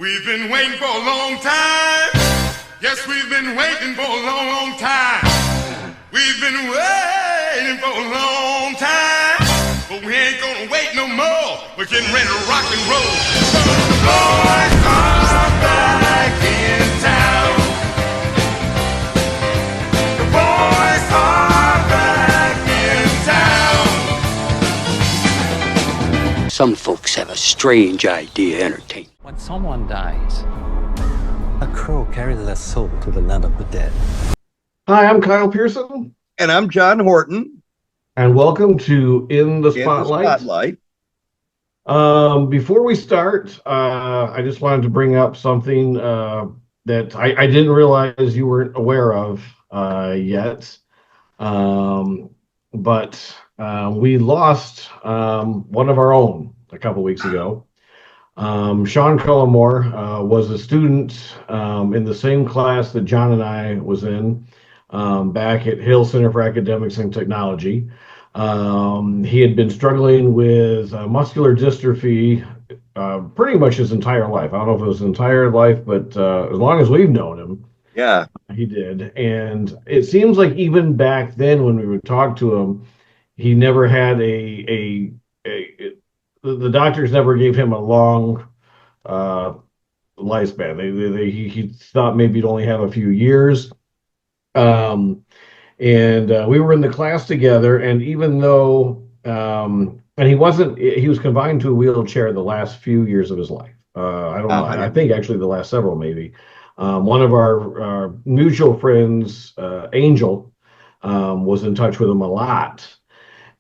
We've been waiting for a long time. Yes, we've been waiting for a long, long time. We've been waiting for a long time. But we ain't gonna wait no more. We're getting ready to rock and roll. The boys are back in town. The boys are back in town. Some folks have a strange idea of entertainment. When someone dies, a crow carries their soul to the land of the dead. Hi, I'm Kyle Pierson. And I'm John Horton. And welcome to In the Spotlight. Before we start, I just wanted to bring up something that I didn't realize you weren't aware of yet. But we lost one of our own a couple weeks ago. Shaun Cullimore was a student in the same class that John and I was in back at Hill Center for Academics and Technology. He had been struggling with muscular dystrophy pretty much his entire life. I don't know if it was his entire life, but as long as we've known him, yeah, he did. And it seems like even back then when we would talk to him, he never had the doctors never gave him a long lifespan. He thought maybe he'd only have a few years. And we were in the class together, and even though and he was confined to a wheelchair the last few years of his life. I don't know. I think actually the last several maybe. One of our mutual friends, Angel, was in touch with him a lot.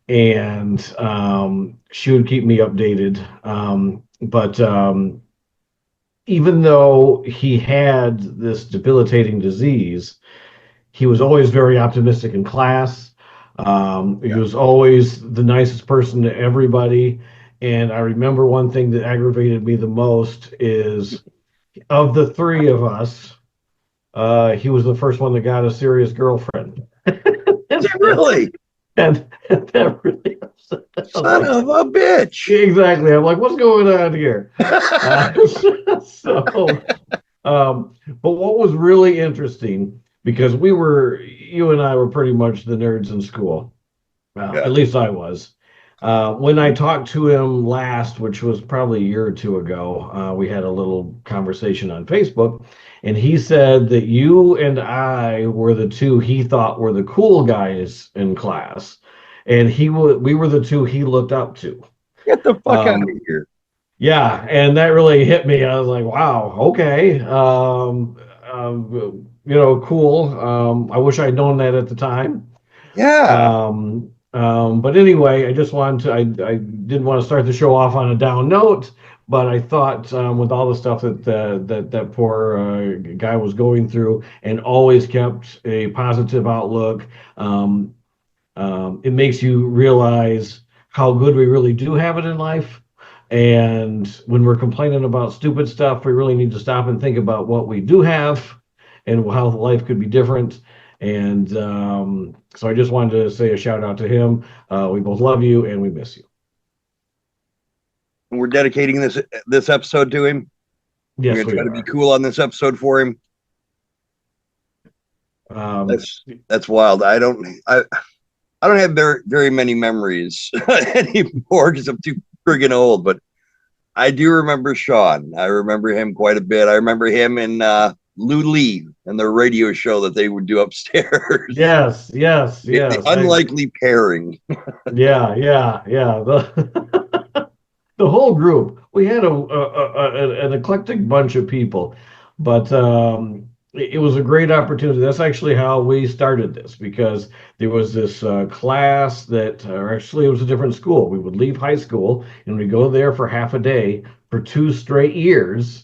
And she would keep me updated. But even though he had this debilitating disease, he was always very optimistic in class. He was always the nicest person to everybody. And I remember one thing that aggravated me the most is of the three of us, he was the first one that got a serious girlfriend. Really? And that really upset. Son of a bitch. Exactly. I'm like, what's going on here? But what was really interesting, because you and I were pretty much the nerds in school. At least I was. When I talked to him last, which was probably a year or two ago, we had a little conversation on Facebook, and he said that you and I were the two he thought were the cool guys in class, and we were the two he looked up to. Get the fuck out of here. Yeah, and that really hit me. I was like, wow, okay. Cool. I wish I'd known that at the time. Yeah. But anyway, I just wanted to, I didn't want to start the show off on a down note, but I thought with all the stuff that poor guy was going through and always kept a positive outlook, it makes you realize how good we really do have it in life. And when we're complaining about stupid stuff, we really need to stop and think about what we do have and how life could be different. And so I just wanted to say a shout out to him. We both love you and we miss you. And we're dedicating this episode to him. Yes, we're going to try to be cool on this episode for him. That's wild. I don't have very many memories anymore because I'm too friggin' old, but I do remember Shaun. I remember him quite a bit. I remember him in Lou Lee and the radio show that they would do upstairs. Yes. The unlikely pairing. Yeah. The whole group. We had an eclectic bunch of people, but it was a great opportunity. That's actually how we started this, because there was this class that, actually it was a different school. We would leave high school and we'd go there for half a day for 2 straight years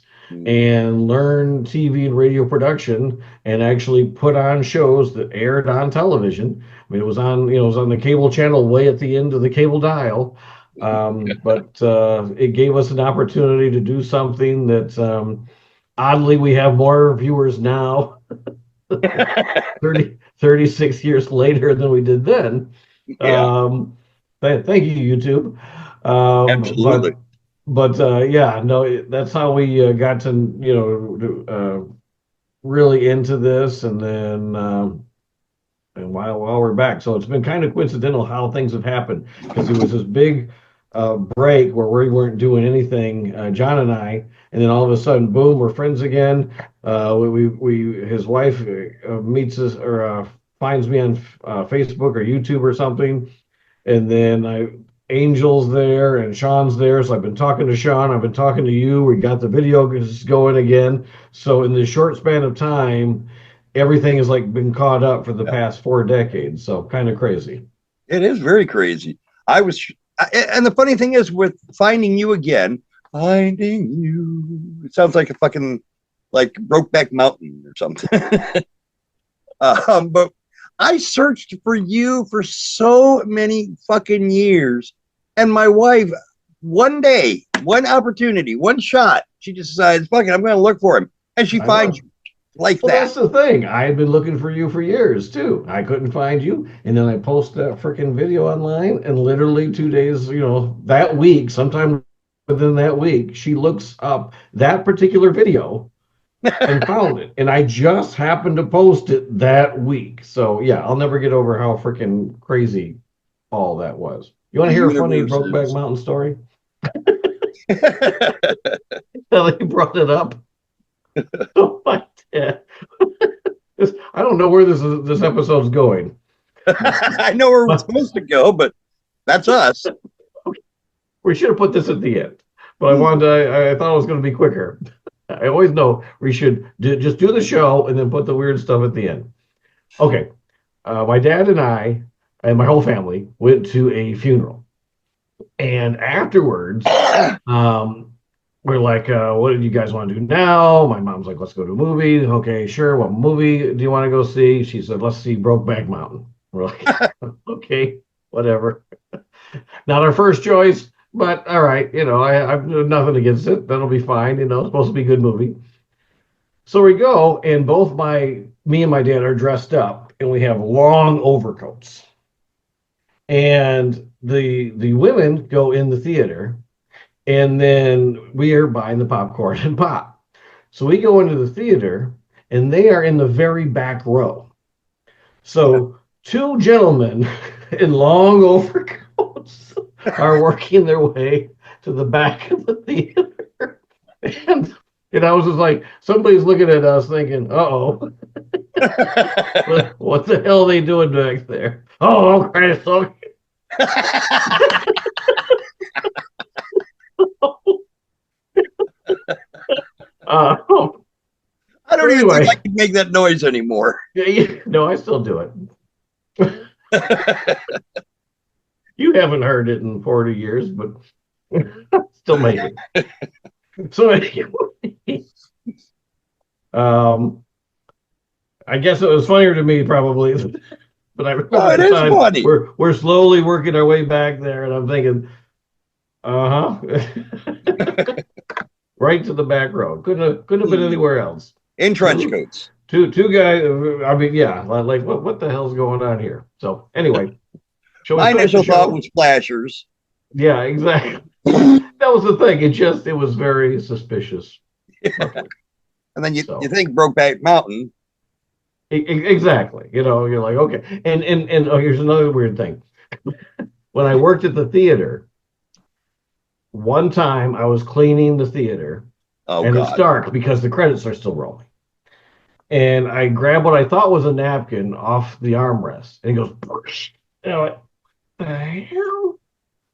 and learn TV and radio production and actually put on shows that aired on television. I mean, it was on the cable channel way at the end of the cable dial. But it gave us an opportunity to do something that oddly we have more viewers now 36 years later than we did then. Thank you, YouTube. Absolutely. but yeah, no, that's how we got to, really into this. And then, and while we're back, so it's been kind of coincidental how things have happened because it was this big break where we weren't doing anything, John and I, and then all of a sudden, boom, we're friends again. His wife meets us or finds me on Facebook or YouTube or something, and then Angel's there and Shaun's there. So I've been talking to Shaun, I've been talking to you. We got the video going again. So in this short span of time, everything has like been caught up for the past 4 decades. So kind of crazy. It is very crazy. And the funny thing is, with finding you again, finding you, it sounds like a fucking like Brokeback Mountain or something. But I searched for you for so many fucking years, and my wife, one day, one opportunity, one shot, she just decides, "Fuck it, I'm going to look for him," and she finds you like Well, that. that's the thing. I had been looking for you for years too. I couldn't find you, and then I post that freaking video online, and literally 2 days, that week, sometime within that week, she looks up that particular video and found it. And I just happened to post it that week. So yeah, I'll never get over how freaking crazy all that was. You want to hear a funny Brokeback Mountain story? Ellie brought it up. Oh my dad. I don't know where this episode's going. I know where we're supposed to go, but that's us. We should have put this at the end, but I thought it was going to be quicker. I always know we should just do the show and then put the weird stuff at the end. Okay. My dad and I and my whole family went to a funeral. And afterwards, we're like, what do you guys want to do now? My mom's like, let's go to a movie. Okay, sure. What movie do you want to go see? She said, let's see Brokeback Mountain. We're like, okay, whatever. Not our first choice, but all right. I've nothing against it. That'll be fine. It's supposed to be a good movie. So we go, and both me and my dad are dressed up, and we have long overcoats. And the women go in the theater, and then we are buying the popcorn and pop. So we go into the theater, and they are in the very back row. So two gentlemen in long overcoats are working their way to the back of the theater. And I was just like, somebody's looking at us thinking, uh-oh. What the hell are they doing back there? Oh, Christ. Okay. I don't even think I can make that noise anymore. No, I still do it. You haven't heard it in 40 years, but still make it. So anyway, I guess it was funnier to me probably, but I remember it is funny. We're slowly working our way back there, and I'm thinking, right to the back row. Couldn't have been anywhere else. In trench coats. Two guys. I mean, yeah, like what the hell's going on here? So anyway, my initial thought was splashers. Yeah, exactly. That was the thing. It was very suspicious. And then you think Brokeback Mountain. Exactly. You're like, okay. And here's another weird thing. When I worked at the theater, one time I was cleaning the theater, and it's dark because the credits are still rolling. And I grabbed what I thought was a napkin off the armrest, and it goes, Bursh. And I went, the hell?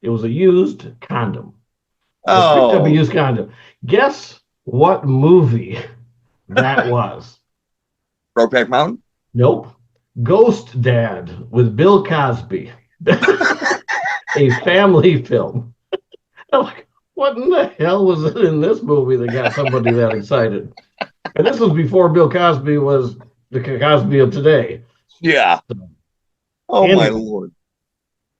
It was a used condom. I picked up a used condom. Guess what movie that was? Brokeback Mountain? Nope. Ghost Dad with Bill Cosby. A family film. I'm like, what in the hell was it in this movie that got somebody that excited? And this was before Bill Cosby was the Cosby of today. Yeah. My Lord.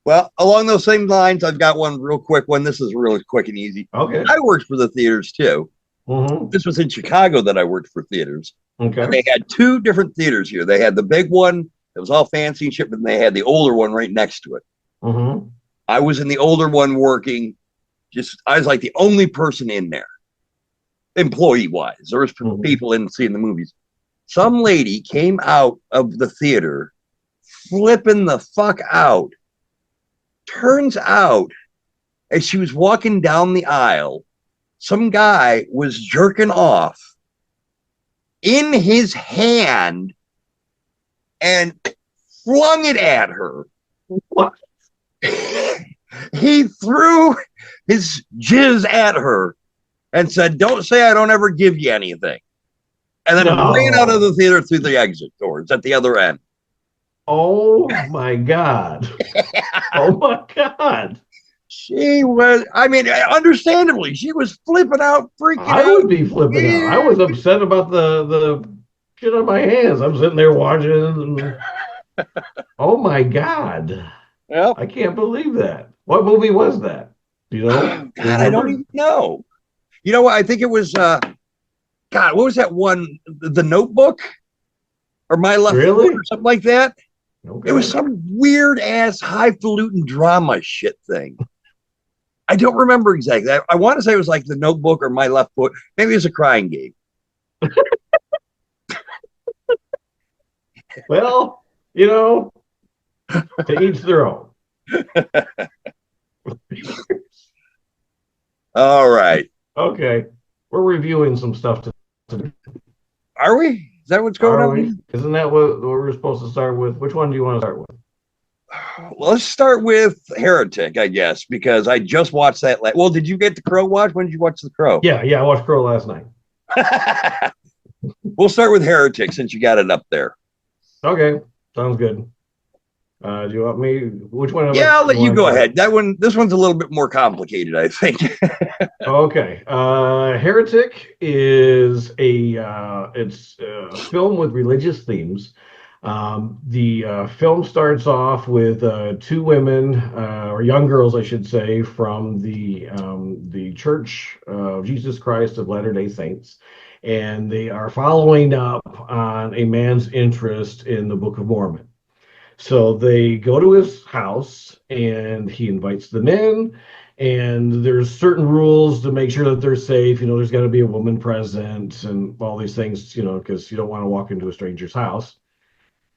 Well, along those same lines, I've got one real quick one. This is really quick and easy. Okay. I worked for the theaters too. Mm-hmm. This was in Chicago that I worked for theaters. Okay. And they had two different theaters here. They had the big one that was all fancy and shit, but they had the older one right next to it. Mm-hmm. I was in the older one working, I was like the only person in there, employee wise. There was people in seeing the movies. Some lady came out of the theater flipping the fuck out. Turns out, as she was walking down the aisle, some guy was jerking off in his hand and flung it at her. What? He threw his jizz at her and said, "Don't say I don't ever give you anything." And then ran out of the theater through the exit doors at the other end. Oh my God. Oh my God. She was, I mean, understandably, she was flipping out, freaking out. I would be flipping out. I was upset about the shit on my hands. I'm sitting there watching. And, oh my God. Yep. I can't believe that. What movie was that? Do you know? God, I don't even know. You know what? I think it was, God, what was that one? The Notebook? Or My Left Foot or something like that? Okay. It was some weird ass highfalutin drama shit thing. I don't remember exactly. I want to say it was like The Notebook or My Left Foot. Maybe it was a crying game. Well, you know, to each their own. All right. Okay. We're reviewing some stuff today. Are we? Is that what's going on? Isn't that what we're supposed to start with? Which one do you want to start with? Well, let's start with Heretic, I guess, because I just watched that. Well, did you get The Crow watch? When did you watch The Crow? Yeah, I watched Crow last night. We'll start with Heretic since you got it up there. Okay, sounds good. Do you want me? Which one? Yeah, I'll let you go ahead. This one's a little bit more complicated, I think. Okay. Heretic is it's a film with religious themes. The film starts off with two women, or young girls, I should say, from the Church of Jesus Christ of Latter-day Saints, and they are following up on a man's interest in the Book of Mormon. So they go to his house and he invites them in, and there's certain rules to make sure that they're safe. You know, there's got to be a woman present and all these things, you know, because you don't want to walk into a stranger's house.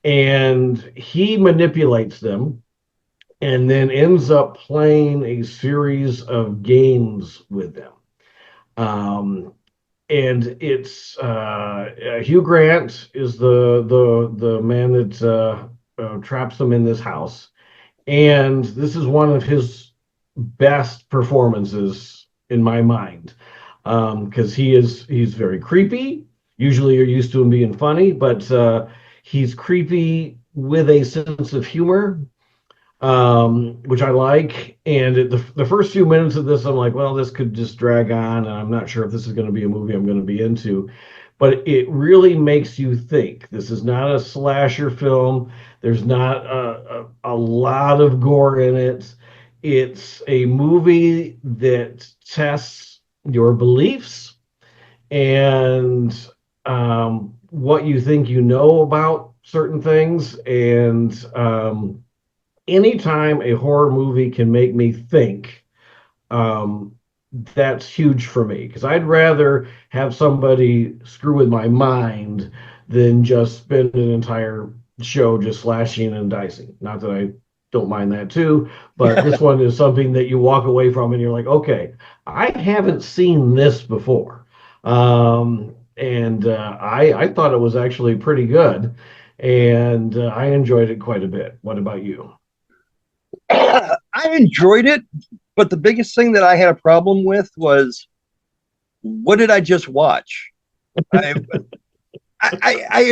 And he manipulates them and then ends up playing a series of games with them. And it's Hugh Grant is the man that traps them in this house, and this is one of his best performances in my mind, because he's very creepy. Usually you're used to him being funny, but he's creepy with a sense of humor, which I like. And the first few minutes of this, I'm like, well, this could just drag on, and I'm not sure if this is going to be a movie I'm going to be into. But it really makes you think. This is not a slasher film. There's not a lot of gore in it. It's a movie that tests your beliefs and what you think you know about certain things. And anytime a horror movie can make me think, that's huge for me, because I'd rather have somebody screw with my mind than just spend an entire show just slashing and dicing. Not that I don't mind that too, but this one is something that you walk away from and you're like, okay, I haven't seen this before. I thought it was actually pretty good, and I enjoyed it quite a bit. What about you? I enjoyed it, but the biggest thing that I had a problem with was, what did I just watch? I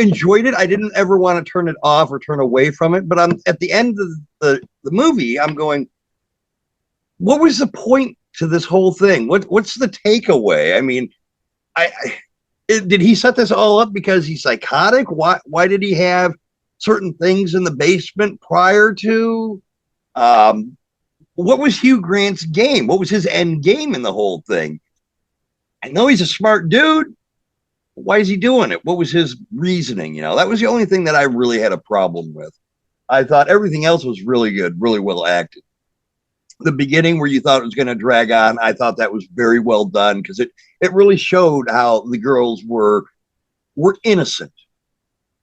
enjoyed it. I didn't ever want to turn it off or turn away from it. But at the end of the movie, I'm going, what was the point to this whole thing? What's the takeaway? I mean, did he set this all up because he's psychotic? Why did he have certain things in the basement prior to? What was Hugh Grant's game? What was his end game in the whole thing? I know he's a smart dude. Why is he doing it? What was his reasoning? You know, that was the only thing that I really had a problem with. I thought everything else was really good, really well acted. the beginning where you thought it was going to drag on, I thought that was very well done because it really showed how the girls were innocent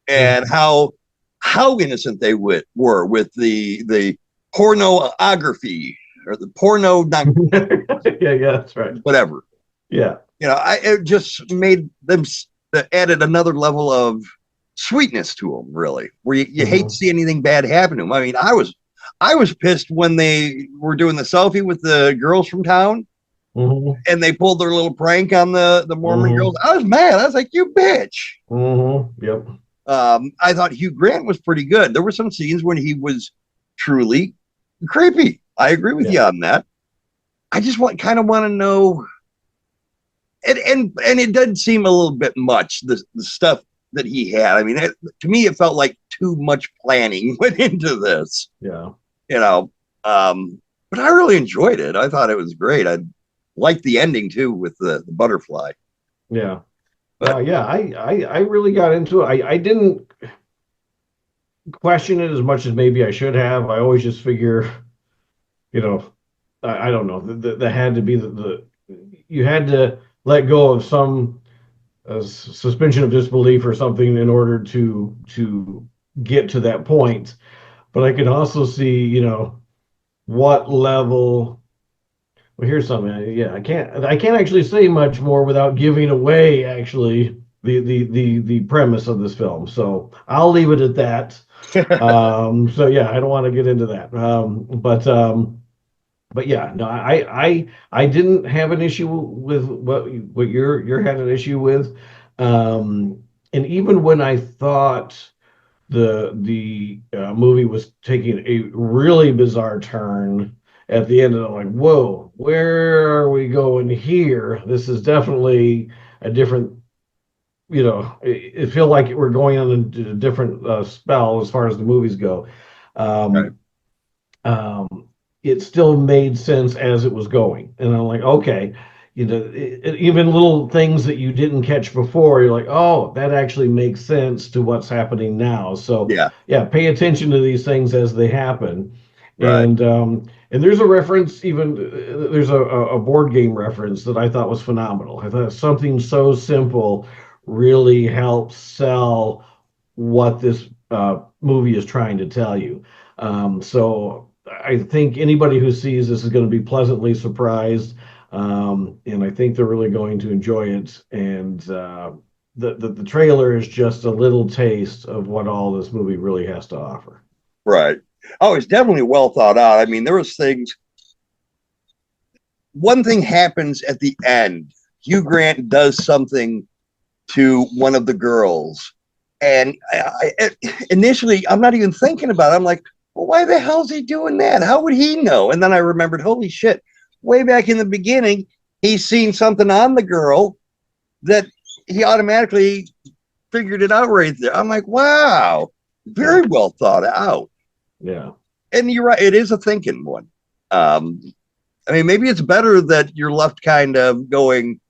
and how innocent they were with the pornography or the porno yeah, that's right. whatever. Yeah. It just made them added another level of sweetness to them, really, where you hate to see anything bad happen to them. I mean, I was pissed when they were doing the selfie with the girls from town and they pulled their little prank on the Mormon girls. I was mad. I was like, you bitch. Yep. I thought Hugh Grant was pretty good. There were some scenes when he was truly creepy. I agree with you on that. I just kind of want to know, and it did seem a little bit much, the stuff that he had. I mean, to me, it felt like too much planning went into this. Yeah. But I really enjoyed it. I thought it was great. I liked the ending too with the butterfly. Yeah. I really got into it. I didn't question it as much as maybe I should have. I always just figure, I don't know. There had to be you had to let go of some suspension of disbelief or something in order to get to that point. But I could also see, what level. Well, here's something. Yeah, I can't actually say much more without giving away actually the premise of this film. So I'll leave it at that. So yeah, I don't want to get into that. But yeah, no, I didn't have an issue with what you're had an issue with. And even when I thought the movie was taking a really bizarre turn at the end, and I'm like, whoa, where are we going here? This is definitely a different, it feel like we're going on a different spell as far as the movies go. Right. It still made sense as it was going, and I'm like, okay, even little things that you didn't catch before, you're like, oh, that actually makes sense to what's happening now. So yeah, pay attention to these things as they happen. Right. And there's a reference, even there's a board game reference that I thought was phenomenal. I thought something so simple really helps sell what this movie is trying to tell you. So I think anybody who sees this is going to be pleasantly surprised. And I think they're really going to enjoy it. And the trailer is just a little taste of what all this movie really has to offer. Right. Oh, it's definitely well thought out. I mean, there was things. One thing happens at the end. Hugh Grant does something to one of the girls. And initially, I'm not even thinking about it. I'm like, well, why the hell is he doing that? How would he know? And then I remembered, holy shit, way back in the beginning, he's seen something on the girl that he automatically figured it out right there. I'm like, wow, very well thought out. Yeah. And you're right. It is a thinking one. I mean, maybe it's better that you're left kind of going,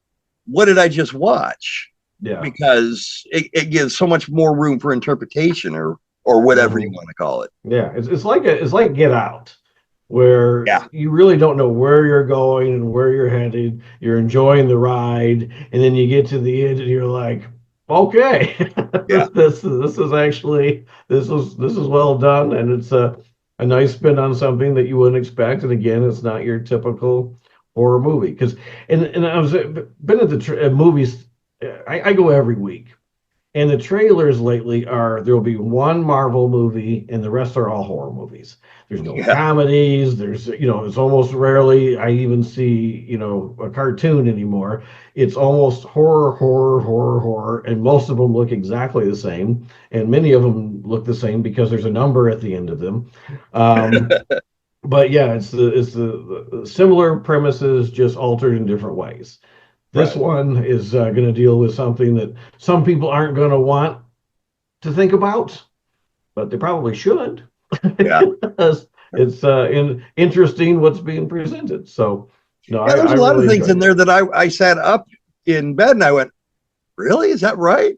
what did I just watch? Yeah. Because it gives so much more room for interpretation or whatever you want to call it. Yeah. It's like Get Out, where you really don't know where you're going and where you're headed. You're enjoying the ride, and then you get to the end and you're like, okay, this is actually this is well done, and it's a nice spin on something that you wouldn't expect. And again, it's not your typical horror movie. Because and I was been at the movies. I go every week, and the trailers lately there will be one Marvel movie, and the rest are all horror movies. There's no comedies. There's it's almost rarely I even see a cartoon anymore. It's almost horror, and most of them look exactly the same, and many of them look the same because there's a number at the end of them. But yeah, it's the similar premises, just altered in different ways. This one is going to deal with something that some people aren't going to want to think about, but they probably should. Yeah. It's interesting what's being presented. So, no, there's a lot really of things in there that I sat up in bed and I went, really? Is that right?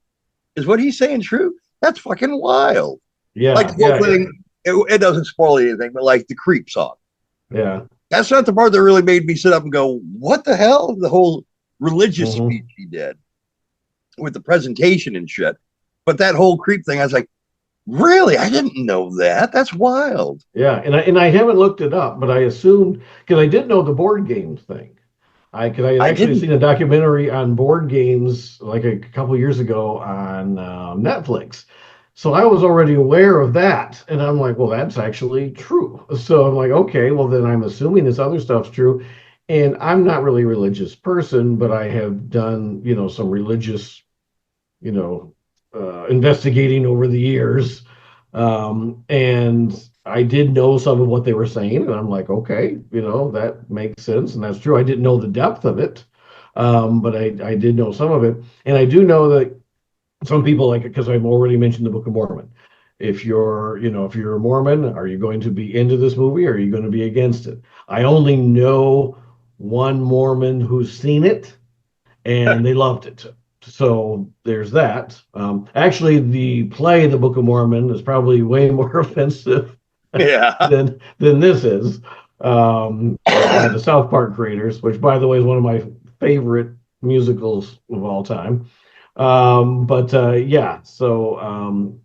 Is what he's saying true? That's fucking wild. Yeah. Like the whole thing, it doesn't spoil anything, but like the creep song. Yeah. That's not the part that really made me sit up and go, what the hell? The whole religious Mhm. speech he did with the presentation and shit. But that whole creep thing, I was like, really? I didn't know that. That's wild. Yeah, and I haven't looked it up, but I assumed because I did know the board games thing. Because I had I actually didn't. seen a documentary on board games like a couple years ago on Netflix. So I was already aware of that, and I'm like, well, that's actually true. So I'm like, okay, well then I'm assuming this other stuff's true. And I'm not really a religious person, but I have done, some religious, you know, investigating over the years. And I did know some of what they were saying, and I'm like, okay, that makes sense, and that's true. I didn't know the depth of it, but I did know some of it, and I do know that some people like it because I've already mentioned the Book of Mormon. If you're a Mormon, are you going to be into this movie or are you going to be against it? I only know one Mormon who's seen it and they loved it. So there's that. Actually, the play, The Book of Mormon, is probably way more offensive Yeah. than this is, by the South Park creators, which, by the way, is one of my favorite musicals of all time. But yeah, so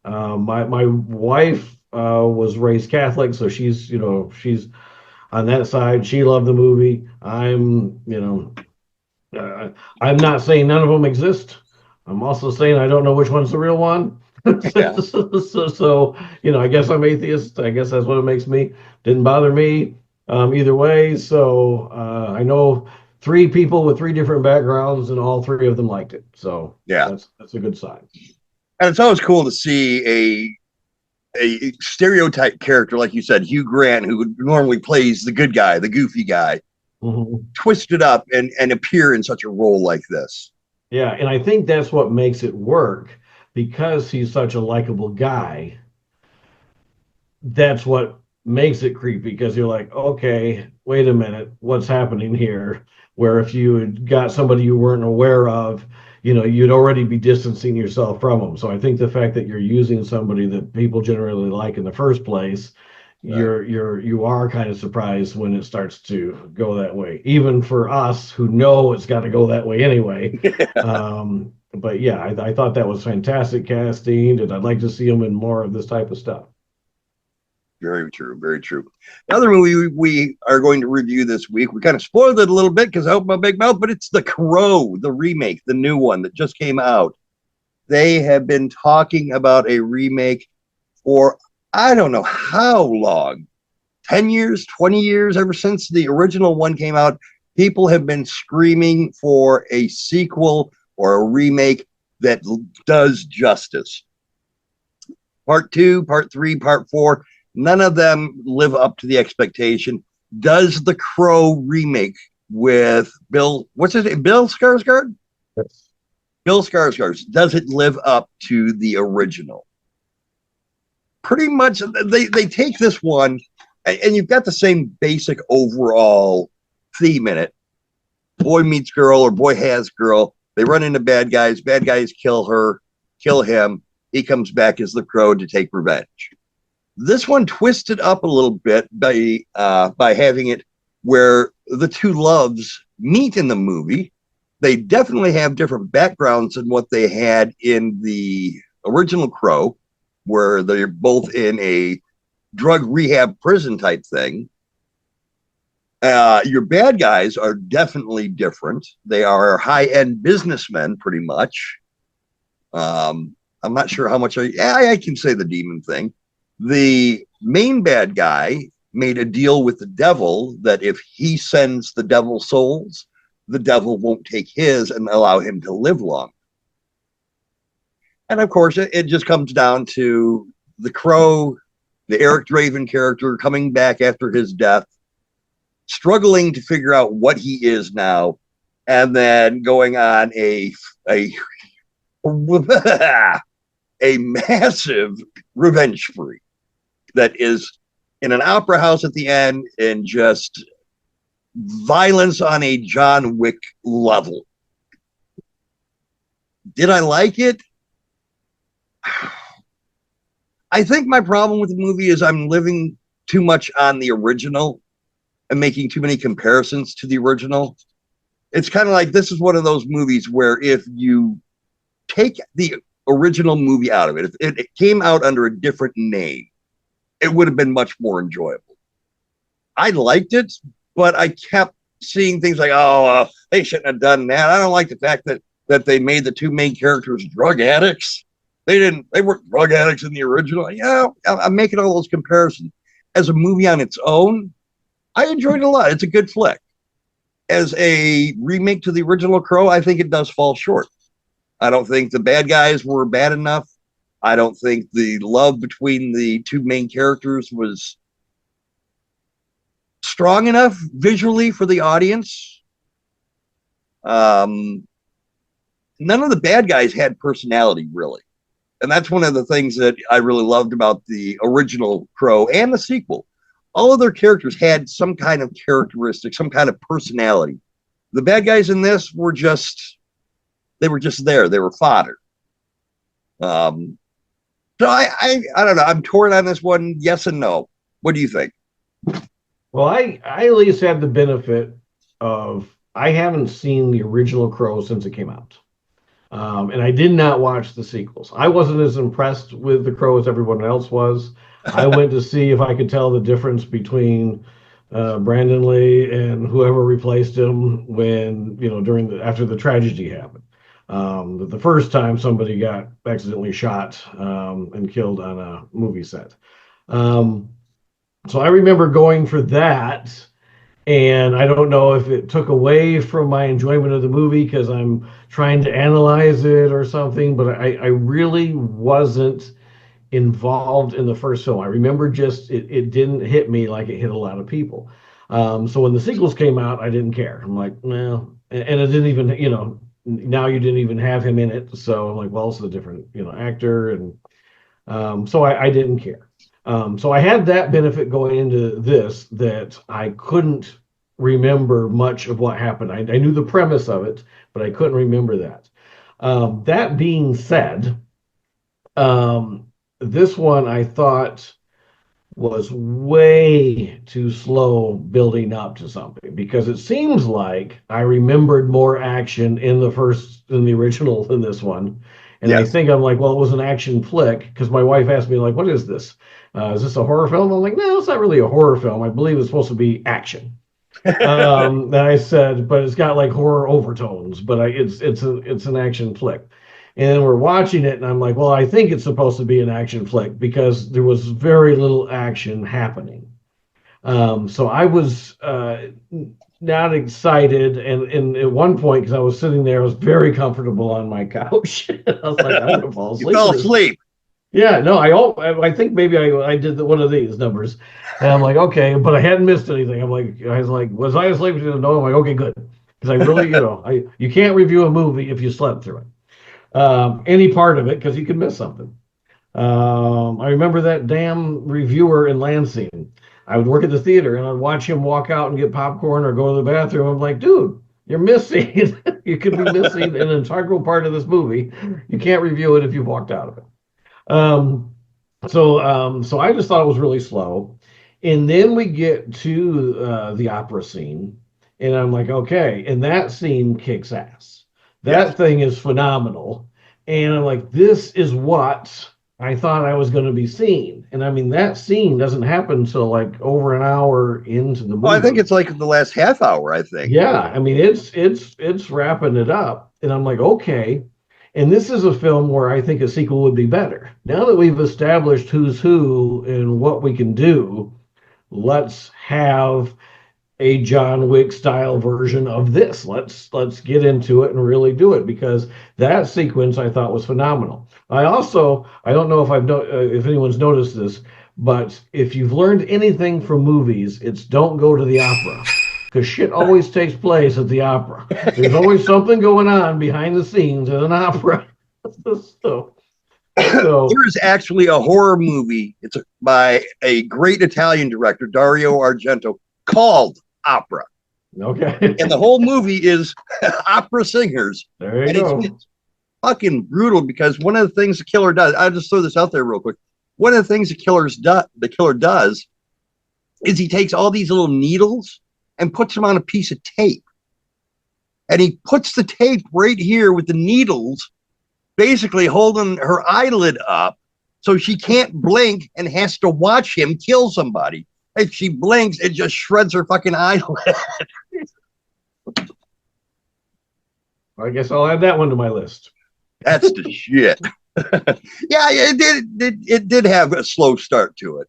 my wife was raised Catholic, so she's on that side. She loved the movie. Uh, I'm not saying none of them exist. I'm also saying I don't know which one's the real one. Yeah. So, I guess I'm atheist. I guess that's what it makes me. Didn't bother me either way. So I know three people with three different backgrounds, and all three of them liked it. So Yeah. that's a good sign. And it's always cool to see a stereotype character, like you said, Hugh Grant, who normally plays the good guy, the goofy guy, Mhm. twisted up and appear in such a role like this. Yeah, and I think that's what makes it work because he's such a likable guy. That's what makes it creepy because you're like, okay, wait a minute, what's happening here? Where if you had got somebody you weren't aware of, you'd already be distancing yourself from them. So I think the fact that you're using somebody that people generally like in the first place, Right. you are kind of surprised when it starts to go that way, even for us who know it's got to go that way anyway. But yeah, I thought that was fantastic casting, and I'd like to see him in more of this type of stuff. Very true. Very true. The other movie we are going to review this week, we kind of spoiled it a little bit because I opened my big mouth, but it's The Crow, the remake, the new one that just came out. They have been talking about a remake for I don't know how long, 10 years, 20 years, ever since the original one came out. People have been screaming for a sequel or a remake that does justice. Part 2, part 3, part 4, none of them live up to the expectation. Does the Crow remake with what's his name? Bill Skarsgård? Yes. Bill Skarsgård, does it live up to the original? Pretty much, they take this one, and you've got the same basic overall theme in it. Boy meets girl, or boy has girl. They run into bad guys. Bad guys kill her, kill him. He comes back as the Crow to take revenge. This one twisted up a little bit by having it where the two loves meet in the movie. They definitely have different backgrounds than what they had in the original Crow, where they're both in a drug rehab prison type thing. Your bad guys are definitely different. They are high-end businessmen, pretty much. I'm not sure how much I can say the demon thing. The main bad guy made a deal with the devil that if he sends the devil souls, the devil won't take his and allow him to live long. And of course, it just comes down to the Crow, the Eric Draven character coming back after his death, struggling to figure out what he is now, and then going on a massive revenge spree that is in an opera house at the end and just violence on a John Wick level. Did I like it? I think my problem with the movie is I'm living too much on the original, and making too many comparisons to the original. It's kind of like, this is one of those movies where if you take the original movie out of it, if it came out under a different name, it would have been much more enjoyable. I liked it, but I kept seeing things like, they shouldn't have done that. I don't like the fact that they made the two main characters drug addicts. They weren't drug addicts in the original. Yeah, I'm making all those comparisons. As a movie on its own, I enjoyed it a lot. It's a good flick. As a remake to the original Crow, I think it does fall short. I don't think the bad guys were bad enough. I don't think the love between the two main characters was strong enough visually for the audience. None of the bad guys had personality, really. And that's one of the things that I really loved about the original Crow and the sequel. All of their characters had some kind of characteristic, some kind of personality. The bad guys in this were just there. They were fodder. So I don't know. I'm torn on this one. Yes and no. What do you think? Well, I at least had the benefit of, I haven't seen the original Crow since it came out. And I did not watch the sequels. I wasn't as impressed with the Crow as everyone else was. I went to see if I could tell the difference between Brandon Lee and whoever replaced him when, after the tragedy happened. The first time somebody got accidentally shot and killed on a movie set. So I remember going for that, and I don't know if it took away from my enjoyment of the movie because I'm trying to analyze it or something, but I really wasn't involved in the first film. I remember just it didn't hit me like it hit a lot of people. So when the sequels came out, I didn't care. I'm like, no, and it didn't even, now you didn't even have him in it. So I'm like, well, it's a different, actor. And so I didn't care. So I had that benefit going into this, that I couldn't remember much of what happened. I knew the premise of it, but I couldn't remember that. That being said, this one I thought was way too slow building up to something, because it seems like I remembered more action in the original than this one. And yes. I think I'm like, well, it was an action flick, because my wife asked me, like, what is this? Is this a horror film? I'm like, no, it's not really a horror film. I believe it's supposed to be action. And I said, but it's got like horror overtones, but it's an action flick. And we're watching it, and I'm like, well, I think it's supposed to be an action flick because there was very little action happening. So I was not excited, and at one point, because I was sitting there, I was very comfortable on my couch. I was like, I'm gonna fall asleep. You fell asleep. Yeah, no, I think maybe I did one of these numbers, and I'm like, okay, but I hadn't missed anything. Was I asleep? No, I'm like, okay, good, because I really, you can't review a movie if you slept through it. Any part of it, because you could miss something. I remember that damn reviewer in Lansing. I would work at the theater, and I'd watch him walk out and get popcorn or go to the bathroom. I'm like, dude, you're missing. You could be missing an integral part of this movie. You can't review it if you've walked out of it. So I just thought it was really slow. And then we get to the opera scene, and I'm like, okay, and that scene kicks ass. That thing is phenomenal. And I'm like, this is what I thought I was going to be seeing. And I mean, that scene doesn't happen until like over an hour into the movie. Well, I think it's like the last half hour, I think. Yeah, I mean, it's wrapping it up. And I'm like, okay. And this is a film where I think a sequel would be better. Now that we've established who's who and what we can do, let's have a John Wick style version of this. Let's get into it and really do it, because that sequence I thought was phenomenal. I don't know if anyone's noticed this, but if you've learned anything from movies, it's don't go to the opera, because shit always takes place at the opera. There's always something going on behind the scenes at an opera. So there is actually a horror movie. It's by a great Italian director, Dario Argento, called Opera. Okay. And the whole movie is opera singers. There you go. It's fucking brutal, because one of the things the killer does, I'll just throw this out there real quick. One of the things the killer does is he takes all these little needles and puts them on a piece of tape. And he puts the tape right here with the needles, basically holding her eyelid up so she can't blink and has to watch him kill somebody. If she blinks, it just shreds her fucking eyelid. I guess I'll add that one to my list. That's the shit. Yeah, it did have a slow start to it.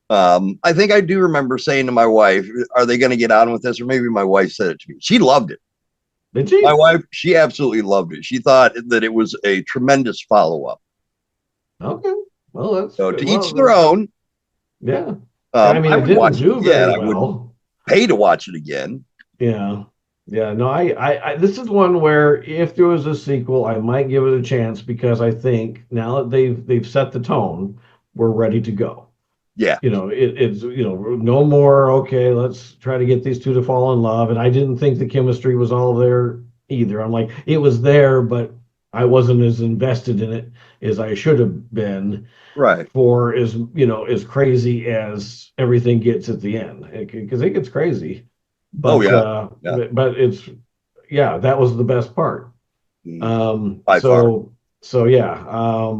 I think I do remember saying to my wife, are they going to get on with this? Or maybe my wife said it to me. She loved it. Did she? My wife, she absolutely loved it. She thought that it was a tremendous follow-up. Okay. Well, that's So good. to each their own. Yeah. I mean, I it would didn't watch do it very again. I well. would pay to watch it again. Yeah. Yeah. No, I this is one where if there was a sequel, I might give it a chance because I think now that they've set the tone, we're ready to go. Yeah. It's no more, okay, let's try to get these two to fall in love. And I didn't think the chemistry was all there either. I'm like, it was there, but I wasn't as invested in it as I should have been. Right. For as crazy as everything gets at the end, because it gets crazy. But Yeah. but it's that was the best part. By far. So yeah.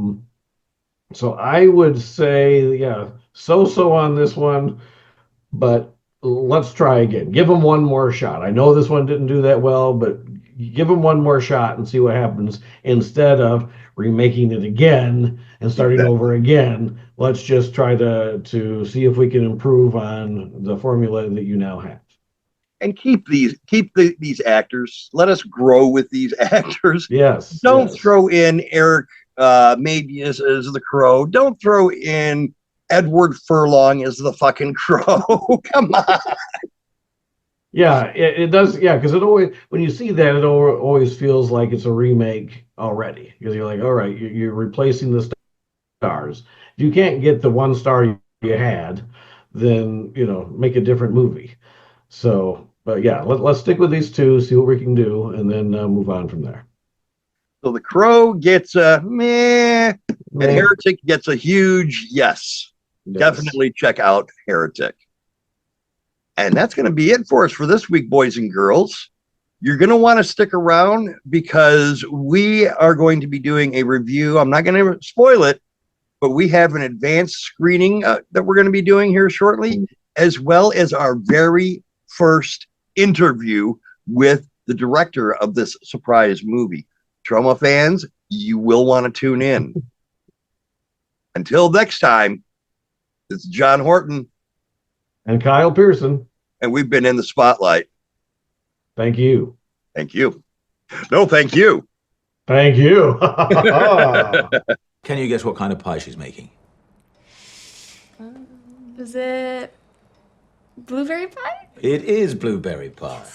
So I would say so on this one, but let's try again. Give them one more shot. I know this one didn't do that well, but give them one more shot and see what happens instead of remaking it again and starting over again. Let's just try to see if we can improve on the formula that you now have. And keep these actors. Let us grow with these actors. Yes. Don't throw in Eric maybe as the Crow. Don't throw in Edward Furlong as the fucking Crow. Come on. Yeah, it does. Yeah, because it always, when you see that, it always feels like it's a remake already. Because you're like, all right, you're replacing the stars. If you can't get the one star you had, then make a different movie. So, but yeah, let's stick with these two, see what we can do, and then move on from there. So the Crow gets a meh, and Heretic gets a huge yes. Definitely check out Heretic. And that's going to be it for us for this week, boys and girls. You're going to want to stick around because we are going to be doing a review. I'm not going to spoil it, but we have an advanced screening that we're going to be doing here shortly, as well as our very first interview with the director of this surprise movie. Trauma fans, you will want to tune in. Until next time, it's John Horton. And Kyle Pierson. And we've been in the spotlight. Thank you. Thank you. No, thank you. Thank you. Can you guess what kind of pie she's making? Is it blueberry pie? It is blueberry pie.